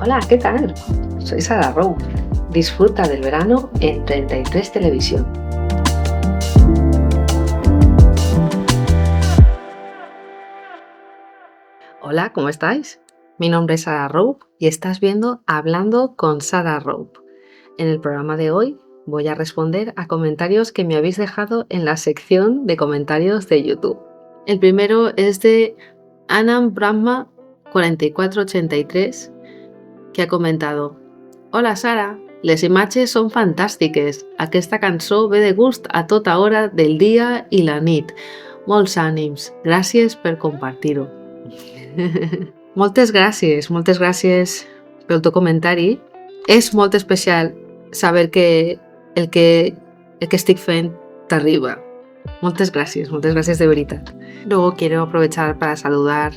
Hola, ¿qué tal? Soy Sara Rowe. Disfruta del verano en 33 Televisión. Hola, ¿cómo estáis? Mi nombre es Sara Rowe y estás viendo Hablando con Sara Rowe. En el programa de hoy voy a responder a comentarios que me habéis dejado en la sección de comentarios de YouTube. El primero es de Anam Brahma 4483, que ha comentado: Hola Sara, les imatges són fantàstiques. Aquesta cançó ve de gust a tota hora del dia i la nit. Molts ànims. Gràcies per compartir-ho. Moltes gràcies pel teu comentari. És molt especial saber que el que estic fent t'arriba. Muchas gracias de veritat. Luego quiero aprovechar para saludar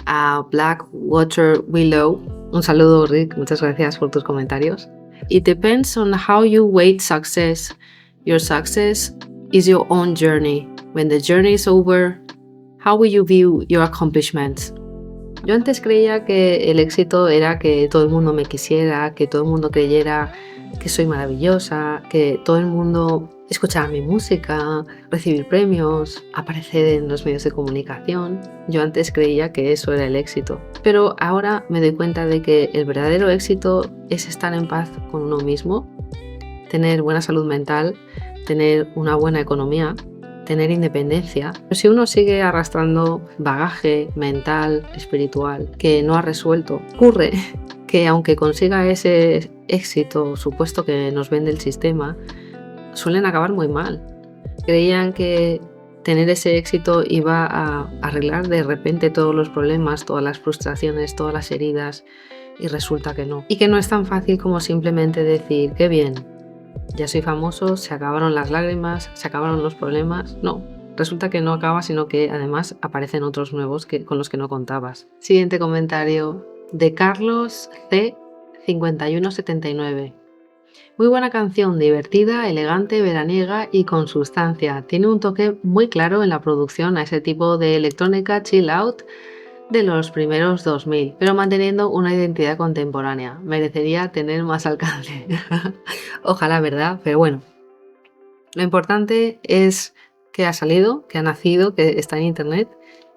a Blackwater Willow. Un saludo, Rick, muchas gracias por tus comentarios. It depends on how you weight success. Your success is your own journey. When the journey is over, how will you view your accomplishments? Yo antes creía que el éxito era que todo el mundo me quisiera, que todo el mundo creyera que soy maravillosa, que todo el mundo escuchara mi música, recibir premios, aparecer en los medios de comunicación. Yo antes creía que eso era el éxito. Pero ahora me doy cuenta de que el verdadero éxito es estar en paz con uno mismo, tener buena salud mental, tener una buena economía, tener independencia. Pero si uno sigue arrastrando bagaje mental, espiritual, que no ha resuelto, ocurre que aunque consiga ese éxito supuesto que nos vende el sistema, suelen acabar muy mal. Creían que tener ese éxito iba a arreglar de repente todos los problemas, todas las frustraciones, todas las heridas, y resulta que no. Y que no es tan fácil como simplemente decir: qué bien, ya soy famoso, se acabaron las lágrimas, se acabaron los problemas. No, resulta que no acaba, sino que además aparecen otros nuevos con los que no contabas. Siguiente comentario de Carlos C. 5179. Muy buena canción, divertida, elegante, veraniega y con sustancia. Tiene un toque muy claro en la producción a ese tipo de electrónica chill out de los primeros 2000, pero manteniendo una identidad contemporánea. Merecería tener más alcance. Ojalá, ¿verdad? Pero bueno, lo importante es que ha salido, que ha nacido, que está en internet,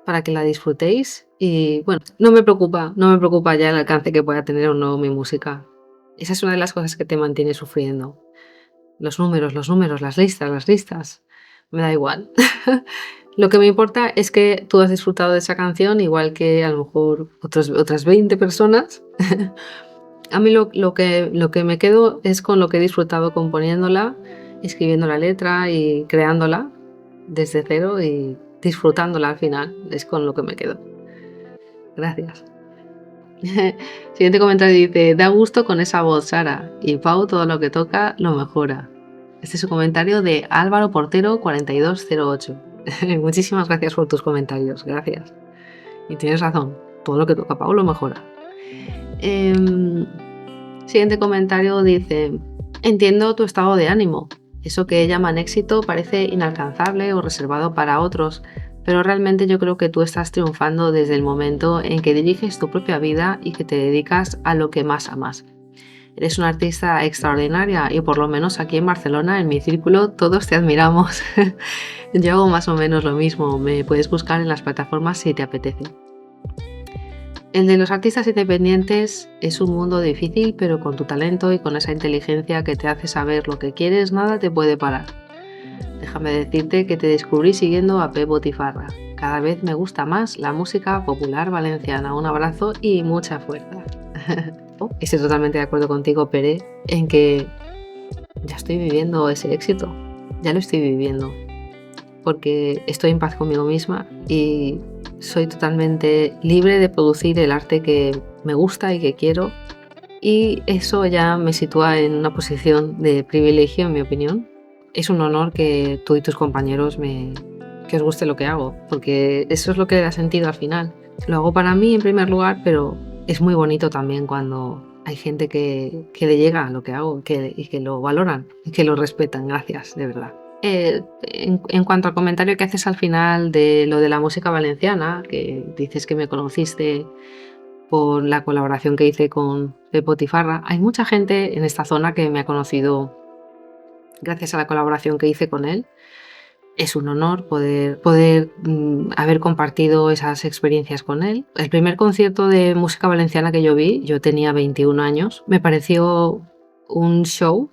para que la disfrutéis. Y bueno, no me preocupa ya el alcance que pueda tener o no mi música. Esa es una de las cosas que te mantiene sufriendo. Los números, las listas. Me da igual. Lo que me importa es que tú has disfrutado de esa canción, igual que a lo mejor otras 20 personas. A mí lo que me quedo es con lo que he disfrutado componiéndola, escribiendo la letra y creándola desde cero y disfrutándola al final. Es con lo que me quedo. Gracias. Siguiente comentario dice: da gusto con esa voz, Sara, y Pau todo lo que toca lo mejora. Este es un comentario de Álvaro Portero 4208. Muchísimas gracias por tus comentarios, gracias. Y tienes razón, todo lo que toca Pau lo mejora. Siguiente comentario dice: entiendo tu estado de ánimo. Eso que llaman éxito parece inalcanzable o reservado para otros, pero realmente yo creo que tú estás triunfando desde el momento en que diriges tu propia vida y que te dedicas a lo que más amas. Eres una artista extraordinaria y por lo menos aquí en Barcelona, en mi círculo, todos te admiramos. Yo hago más o menos lo mismo, me puedes buscar en las plataformas si te apetece. El de los artistas independientes es un mundo difícil, pero con tu talento y con esa inteligencia que te hace saber lo que quieres, nada te puede parar. Déjame decirte que te descubrí siguiendo a Pep Botifarra. Cada vez me gusta más la música popular valenciana. Un abrazo y mucha fuerza. Estoy totalmente de acuerdo contigo, Pere, en que ya estoy viviendo ese éxito. Ya lo estoy viviendo. Porque estoy en paz conmigo misma y soy totalmente libre de producir el arte que me gusta y que quiero. Y eso ya me sitúa en una posición de privilegio, en mi opinión. Es un honor que tú y tus compañeros que os guste lo que hago, porque eso es lo que le da sentido al final. Lo hago para mí en primer lugar, pero es muy bonito también cuando hay gente que le llega a lo que hago y que lo valoran y que lo respetan. Gracias, de verdad. En cuanto al comentario que haces al final de lo de la música valenciana, que dices que me conociste por la colaboración que hice con Pep Botifarra. Hay mucha gente en esta zona que me ha conocido gracias a la colaboración que hice con él. Es un honor poder haber compartido esas experiencias con él. El primer concierto de música valenciana que yo vi, yo tenía 21 años, me pareció un show.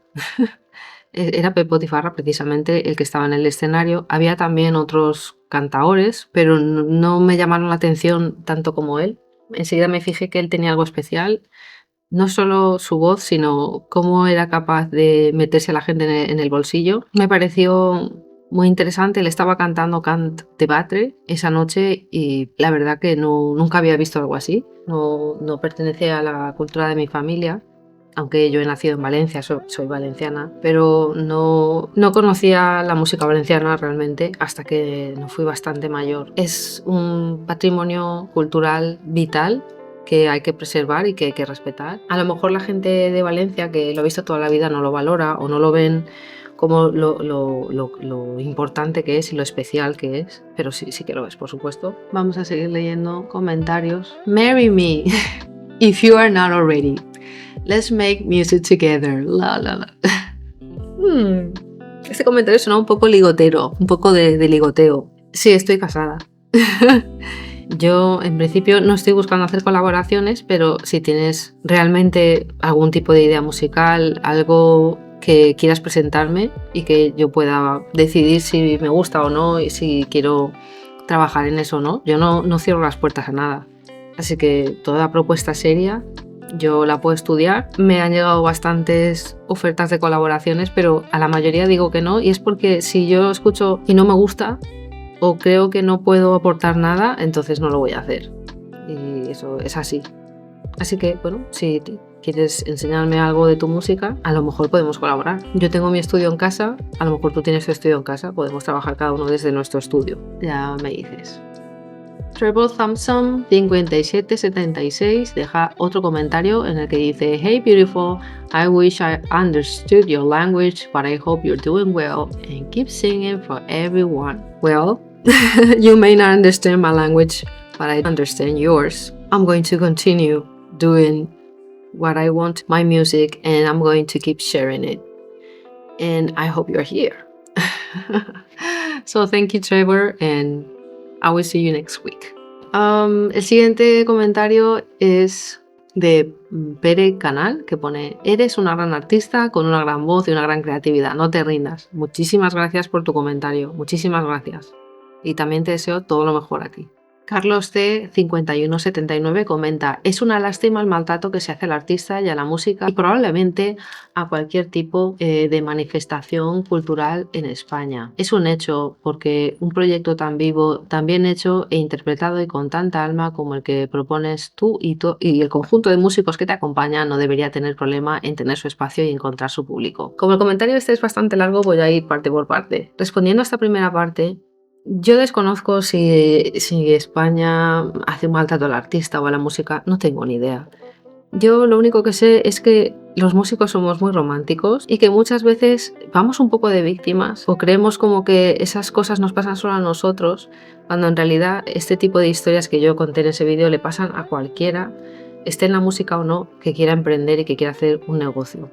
Era Pep Botifarra precisamente el que estaba en el escenario. Había también otros cantaores, pero no me llamaron la atención tanto como él. Enseguida me fijé que él tenía algo especial. No solo su voz, sino cómo era capaz de meterse a la gente en el bolsillo. Me pareció muy interesante. Él estaba cantando Cant de Batre esa noche y la verdad que nunca había visto algo así. No pertenece a la cultura de mi familia, aunque yo he nacido en Valencia, soy valenciana, pero no conocía la música valenciana realmente hasta que no fui bastante mayor. Es un patrimonio cultural vital que hay que preservar y que hay que respetar. A lo mejor la gente de Valencia, que lo ha visto toda la vida, no lo valora o no lo ven como lo importante que es y lo especial que es, pero sí que lo es, por supuesto. Vamos a seguir leyendo comentarios. Marry me, if you are not already. Let's make music together. La, la, la. Este comentario suena un poco ligotero, un poco de ligoteo. Sí, estoy casada. Yo, en principio, no estoy buscando hacer colaboraciones, pero si tienes realmente algún tipo de idea musical, algo que quieras presentarme y que yo pueda decidir si me gusta o no y si quiero trabajar en eso o no, yo no cierro las puertas a nada. Así que toda propuesta seria yo la puedo estudiar. Me han llegado bastantes ofertas de colaboraciones, pero a la mayoría digo que no, y es porque si yo escucho y no me gusta o creo que no puedo aportar nada, entonces no lo voy a hacer. Y eso es así. Así que, bueno, si quieres enseñarme algo de tu música, a lo mejor podemos colaborar. Yo tengo mi estudio en casa, a lo mejor tú tienes tu estudio en casa, podemos trabajar cada uno desde nuestro estudio. Ya me dices. Trevor Thompson 5776 deja otro comentario en el que dice: Hey beautiful, I wish I understood your language, but I hope you're doing well and keep singing for everyone. Well, you may not understand my language, but I understand yours. I'm going to continue doing what I want, my music, and I'm going to keep sharing it. And I hope you're here. So thank you, Trevor, and I will see you next week. El siguiente comentario es de Pere Canal, que pone: eres una gran artista con una gran voz y una gran creatividad, no te rindas. Muchísimas gracias por tu comentario, muchísimas gracias. Y también te deseo todo lo mejor a ti. Carlos C. 5179 comenta: es una lástima el maltrato que se hace al artista y a la música y probablemente a cualquier tipo de manifestación cultural en España. Es un hecho, porque un proyecto tan vivo, tan bien hecho e interpretado y con tanta alma como el que propones tú y el conjunto de músicos que te acompañan no debería tener problema en tener su espacio y encontrar su público. Como el comentario este es bastante largo, voy a ir parte por parte. Respondiendo a esta primera parte, yo desconozco si España hace un maltrato al artista o a la música, no tengo ni idea. Yo lo único que sé es que los músicos somos muy románticos y que muchas veces vamos un poco de víctimas o creemos como que esas cosas nos pasan solo a nosotros, cuando en realidad este tipo de historias que yo conté en ese vídeo le pasan a cualquiera, esté en la música o no, que quiera emprender y que quiera hacer un negocio.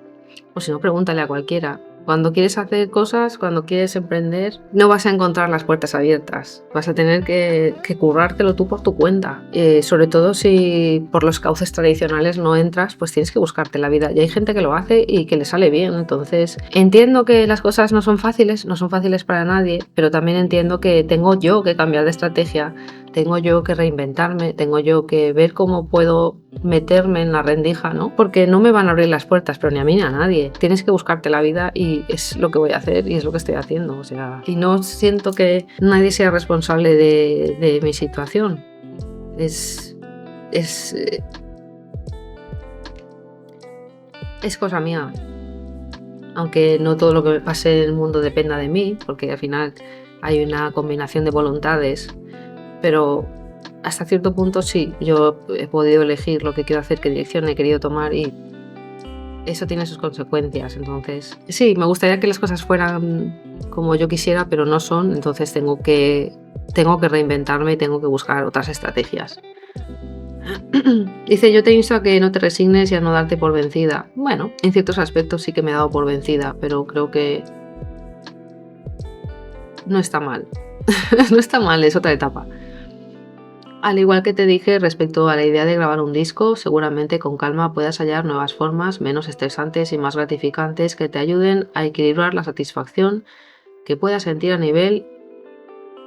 O si no, pregúntale a cualquiera. Cuando quieres hacer cosas, cuando quieres emprender, no vas a encontrar las puertas abiertas. Vas a tener que currártelo tú por tu cuenta. Sobre todo si por los cauces tradicionales no entras, pues tienes que buscarte la vida. Y hay gente que lo hace y que le sale bien. Entonces, entiendo que las cosas no son fáciles para nadie, pero también entiendo que tengo yo que cambiar de estrategia, tengo yo que reinventarme, tengo yo que ver cómo puedo meterme en la rendija, ¿no? Porque no me van a abrir las puertas, pero ni a mí ni a nadie. Tienes que buscarte la vida y es lo que voy a hacer y es lo que estoy haciendo. O sea, y no siento que nadie sea responsable de mi situación. Es cosa mía. Aunque no todo lo que me pase en el mundo dependa de mí, porque al final hay una combinación de voluntades, pero hasta cierto punto sí, yo he podido elegir lo que quiero hacer, qué dirección he querido tomar y eso tiene sus consecuencias. Entonces, sí, me gustaría que las cosas fueran como yo quisiera, pero no son, entonces tengo que reinventarme y tengo que buscar otras estrategias. Dice, yo te insto a que no te resignes y a no darte por vencida. Bueno, en ciertos aspectos sí que me he dado por vencida, pero creo que no está mal. No está mal, es otra etapa. Al igual que te dije respecto a la idea de grabar un disco, seguramente con calma puedas hallar nuevas formas menos estresantes y más gratificantes que te ayuden a equilibrar la satisfacción que puedas sentir a nivel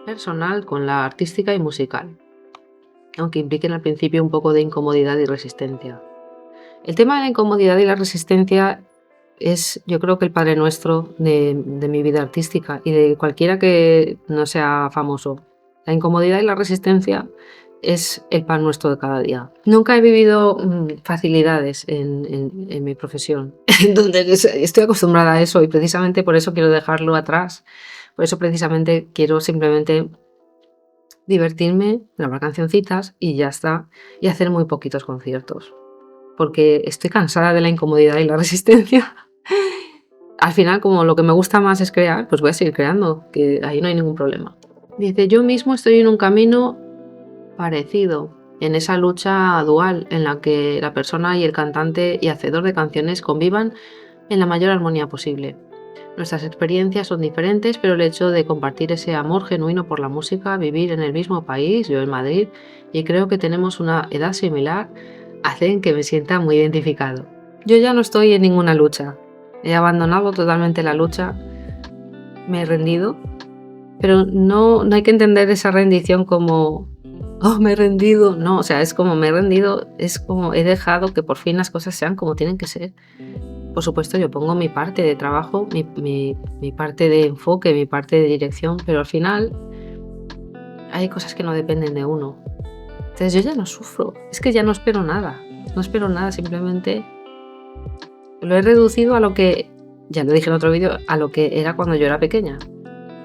personal con la artística y musical, aunque impliquen al principio un poco de incomodidad y resistencia. El tema de la incomodidad y la resistencia es, yo creo, que el padre nuestro de mi vida artística y de cualquiera que no sea famoso. La incomodidad y la resistencia es el pan nuestro de cada día. Nunca he vivido facilidades en mi profesión, entonces estoy acostumbrada a eso y precisamente por eso quiero dejarlo atrás. Por eso precisamente quiero simplemente divertirme, grabar cancioncitas y ya está, y hacer muy poquitos conciertos porque estoy cansada de la incomodidad y la resistencia. Al final, como lo que me gusta más es crear, pues voy a seguir creando, que ahí no hay ningún problema. Dice, yo mismo estoy en un camino parecido, en esa lucha dual en la que la persona y el cantante y hacedor de canciones convivan en la mayor armonía posible. Nuestras experiencias son diferentes, pero el hecho de compartir ese amor genuino por la música, vivir en el mismo país, yo en Madrid, y creo que tenemos una edad similar, hacen que me sienta muy identificado. Yo ya no estoy en ninguna lucha. He abandonado totalmente la lucha. Me he rendido. Pero no hay que entender esa rendición como, oh, me he rendido. No, o sea, es como me he rendido, es como he dejado que por fin las cosas sean como tienen que ser. Por supuesto, yo pongo mi parte de trabajo, mi parte de enfoque, mi parte de dirección, pero al final hay cosas que no dependen de uno. Entonces yo ya no sufro, es que ya no espero nada, simplemente lo he reducido a lo que, ya lo dije en otro vídeo, a lo que era cuando yo era pequeña,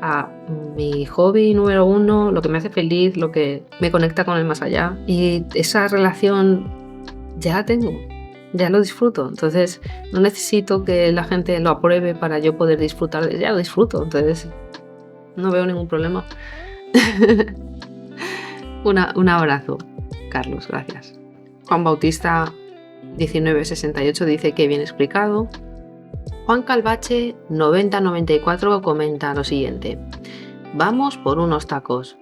a mi hobby número uno, lo que me hace feliz, lo que me conecta con el más allá, y esa relación ya la tengo, ya lo disfruto, entonces no necesito que la gente lo apruebe para yo poder disfrutar, ya lo disfruto, entonces no veo ningún problema. Un abrazo, Carlos, gracias. Juan Bautista 1968 dice que bien explicado. Juan Calvache 9094 comenta lo siguiente: vamos por unos tacos.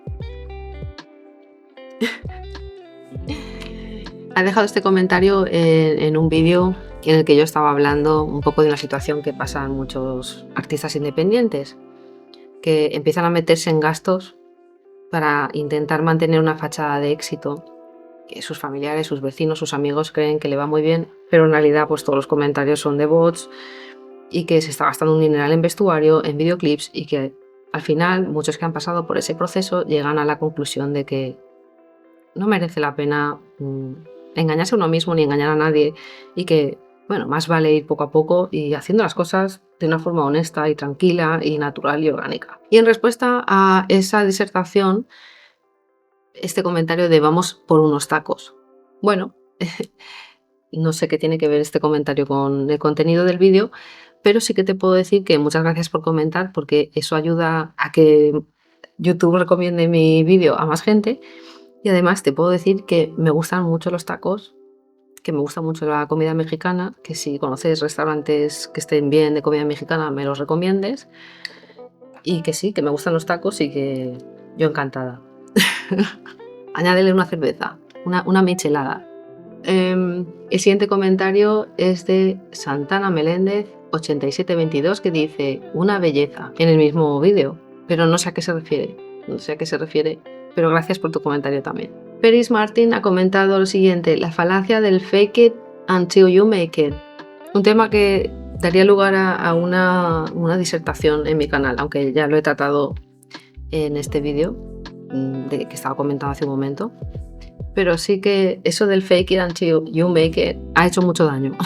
Ha dejado este comentario en un vídeo en el que yo estaba hablando un poco de la situación que pasan muchos artistas independientes, que empiezan a meterse en gastos para intentar mantener una fachada de éxito, que sus familiares, sus vecinos, sus amigos creen que le va muy bien, pero en realidad pues todos los comentarios son de bots y que se está gastando un dineral en vestuario, en videoclips, y que al final muchos que han pasado por ese proceso llegan a la conclusión de que no merece la pena engañarse a uno mismo ni engañar a nadie, y que bueno, más vale ir poco a poco y haciendo las cosas de una forma honesta y tranquila y natural y orgánica. Y en respuesta a esa disertación, este comentario de vamos por unos tacos. Bueno, no sé qué tiene que ver este comentario con el contenido del vídeo, pero sí que te puedo decir que muchas gracias por comentar, porque eso ayuda a que YouTube recomiende mi vídeo a más gente. Y además te puedo decir que me gustan mucho los tacos, que me gusta mucho la comida mexicana, que si conoces restaurantes que estén bien de comida mexicana me los recomiendes, y que sí, que me gustan los tacos y que yo encantada. Añádele una cerveza, una michelada. El siguiente comentario es de Santana Meléndez 8722, que dice una belleza en el mismo vídeo, pero no sé a qué se refiere, pero gracias por tu comentario también. Peris Martin ha comentado lo siguiente: la falacia del fake it until you make it, un tema que daría lugar a una disertación en mi canal, aunque ya lo he tratado en este vídeo que estaba comentando hace un momento. Pero sí que eso del fake it until you make it ha hecho mucho daño.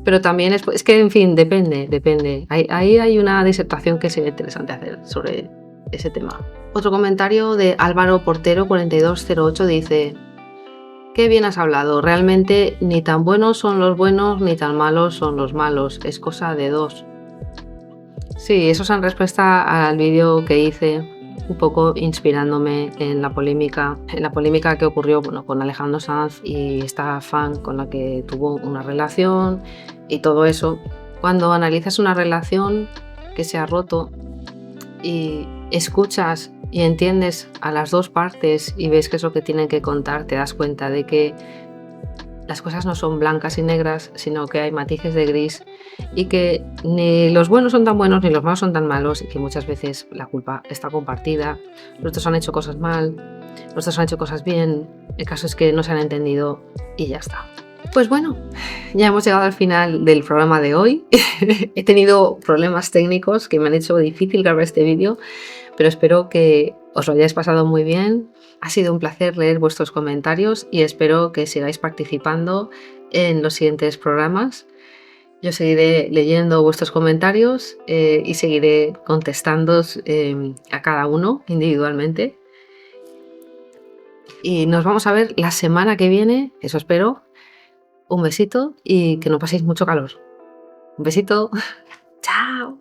Pero también es que, en fin, depende. Ahí hay una disertación que sería interesante hacer sobre ese tema. Otro comentario de Álvaro Portero 4208 dice: qué bien has hablado, realmente ni tan buenos son los buenos ni tan malos son los malos, es cosa de dos. Sí, eso es en respuesta al vídeo que hice un poco inspirándome en la polémica que ocurrió, bueno, con Alejandro Sanz y esta fan con la que tuvo una relación y todo eso. Cuando analizas una relación que se ha roto y escuchas y entiendes a las dos partes y ves qué es lo que tienen que contar, te das cuenta de que las cosas no son blancas y negras, sino que hay matices de gris y que ni los buenos son tan buenos ni los malos son tan malos, y que muchas veces la culpa está compartida. Los otros han hecho cosas mal, los otros han hecho cosas bien, el caso es que no se han entendido y ya está. Pues bueno, ya hemos llegado al final del programa de hoy. He tenido problemas técnicos que me han hecho difícil grabar este vídeo, pero espero que os lo hayáis pasado muy bien. Ha sido un placer leer vuestros comentarios y espero que sigáis participando en los siguientes programas. Yo seguiré leyendo vuestros comentarios y seguiré contestándoos a cada uno individualmente. Y nos vamos a ver la semana que viene, eso espero. Un besito y que no paséis mucho calor. Un besito. Chao.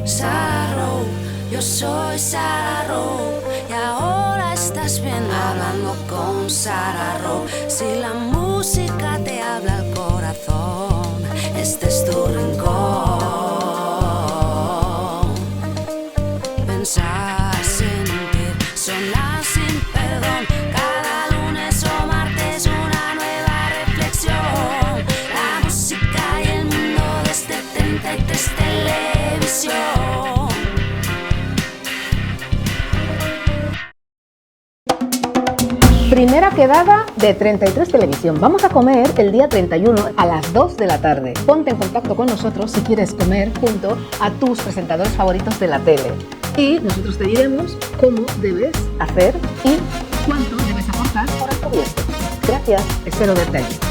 Sarah Rowe, yo soy Sarah Rowe y ahora estás bien hablando con Sarah Rowe. Si la música te habla al corazón, este es tu rincón. Pensar, sentir, sonar sin perdón. Cada lunes o martes una nueva reflexión. La música y el mundo desde 33 televisión. Primera quedada de 33 Televisión. Vamos a comer el día 31 a las 2 de la tarde. Ponte en contacto con nosotros si quieres comer junto a tus presentadores favoritos de la tele. Y nosotros te diremos cómo debes hacer y cuánto debes aportar por el proyecto. Gracias, espero verte allí.